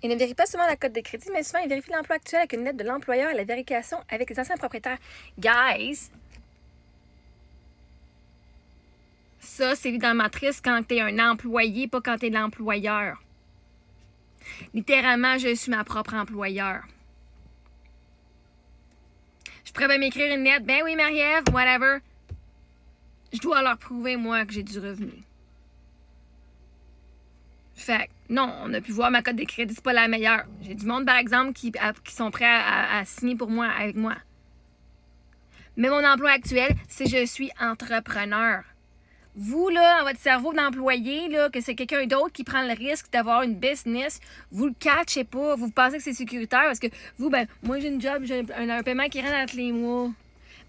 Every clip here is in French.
Il ne vérifie pas seulement la cote de crédit, mais souvent il vérifie l'emploi actuel avec une lettre de l'employeur et la vérification avec les anciens propriétaires. Guys, ça, c'est vu dans la matrice quand t'es un employé, pas quand t'es l'employeur. Littéralement, je suis ma propre employeur. Je pourrais bien m'écrire une lettre. Ben oui, Marie-Ève, whatever. Je dois leur prouver, moi, que j'ai du revenu. Fait que, non, on a pu voir ma cote de crédit, c'est pas la meilleure. J'ai du monde, par exemple, qui sont prêts à signer pour moi, avec moi. Mais mon emploi actuel, c'est je suis entrepreneur. Vous, là, dans votre cerveau d'employé, là, que c'est quelqu'un d'autre qui prend le risque d'avoir une business, vous le catchez pas. Vous pensez que c'est sécuritaire parce que vous, ben, moi, j'ai une job, j'ai un paiement qui rentre à tous les mois.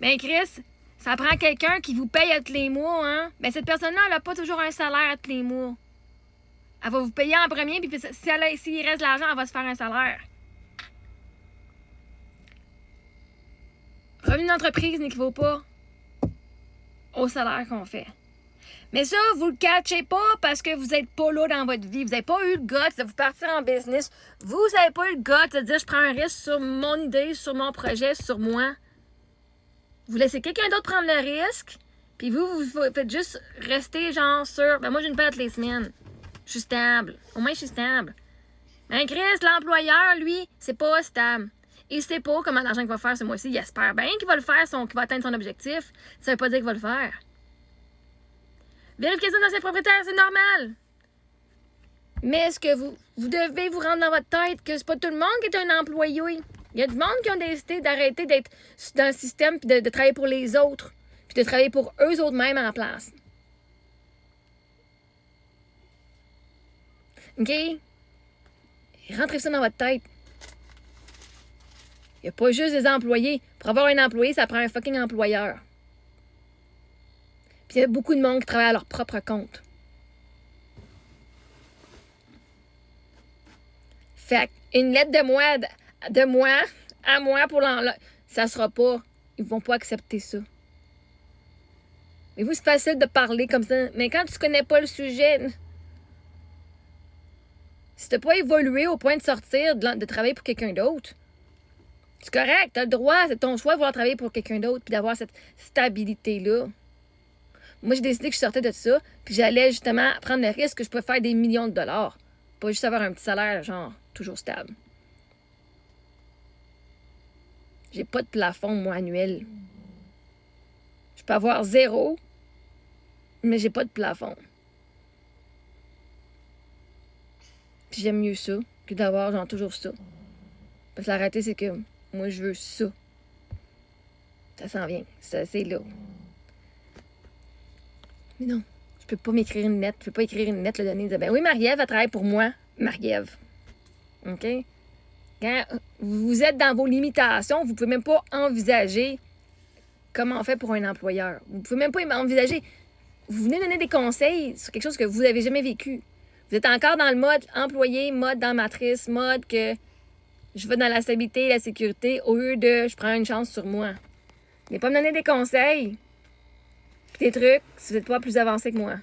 Ben, Chris, ça prend quelqu'un qui vous paye à tous les mois, hein? Ben, cette personne-là, elle a pas toujours un salaire à tous les mois. Elle va vous payer en premier, puis s'il reste de l'argent, elle va se faire un salaire. Revenu d'entreprise n'équivaut pas au salaire qu'on fait. Mais ça, vous le catchez pas parce que vous n'êtes pas là dans votre vie. Vous n'avez pas eu le guts de vous partir en business. Vous n'avez pas eu le guts de dire je prends un risque sur mon idée, sur mon projet, sur moi. Vous laissez quelqu'un d'autre prendre le risque, puis vous faites juste rester genre sur ben moi j'ai une paie toutes les semaines. Je suis stable. Au moins je suis stable. Ben Chris, l'employeur, lui, c'est pas stable. Il sait pas comment l'argent qu'il va faire ce mois-ci. Il espère bien qu'il va le faire, qu'il va atteindre son objectif. Ça veut pas dire qu'il va le faire. Vérification d'anciens propriétaires, c'est normal. Mais est-ce que vous devez vous rendre dans votre tête que c'est pas tout le monde qui est un employé? Il y a du monde qui ont décidé d'arrêter d'être dans le système puis de travailler pour les autres. Puis de travailler pour eux autres mêmes en place. OK? Rentrez ça dans votre tête. Il n'y a pas juste des employés. Pour avoir un employé, ça prend un fucking employeur. Puis il y a beaucoup de monde qui travaille à leur propre compte. Fait une lettre de moi à moi pour ça sera pas. Ils vont pas accepter ça. Mais vous, c'est facile de parler comme ça. Mais quand tu connais pas le sujet, si t'as pas évolué au point de sortir, de travailler pour quelqu'un d'autre, c'est correct, t'as le droit, c'est ton choix de vouloir travailler pour quelqu'un d'autre puis d'avoir cette stabilité-là. Moi, j'ai décidé que je sortais de ça, puis j'allais justement prendre le risque que je pouvais faire des millions de dollars. Pas juste avoir un petit salaire, genre, toujours stable. J'ai pas de plafond, moi, annuel. Je peux avoir 0, mais j'ai pas de plafond. Puis j'aime mieux ça que d'avoir, genre, toujours ça. Parce que la réalité, c'est que moi, je veux ça. Ça s'en vient. Ça, c'est là. Mais non, je peux pas m'écrire une lettre. Je peux pas écrire une lettre, le donner et dire, ben oui, Marie-Ève, elle travaille pour moi. Marie-Ève. OK? Quand vous êtes dans vos limitations, vous pouvez même pas envisager comment on fait pour un employeur. Vous pouvez même pas envisager. Vous venez donner des conseils sur quelque chose que vous n'avez jamais vécu. Vous êtes encore dans le mode employé, mode dans matrice, mode que je vais dans la stabilité et la sécurité au lieu de je prends une chance sur moi. Venez pas me donner des conseils. Des trucs si vous n'êtes pas plus avancé que moi.